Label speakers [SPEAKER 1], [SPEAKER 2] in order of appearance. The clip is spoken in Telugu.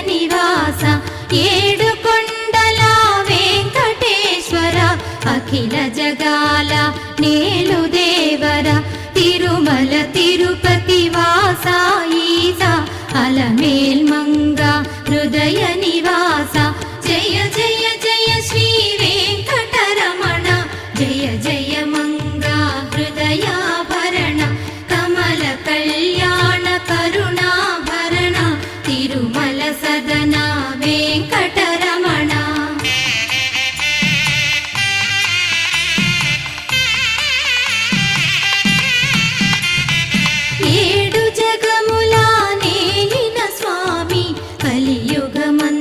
[SPEAKER 1] నివాస ఏడు కొండల వెంకటేశ్వర అఖిల జగాల నేలు దేవర తిరుమల తిరుపతి వాస ఈస అలమేల్ మంగ హృదయ నివాస జయ జయ జయ శ్రీ వెంకటరమణ జయ జయ మంగ హృదయాభరణ కమల కళ్యాణ కరుణాభరణ తిరుమల సదన వెంకటరమణ ఏడు జగముల నేలిన స్వామి కలియుగమందు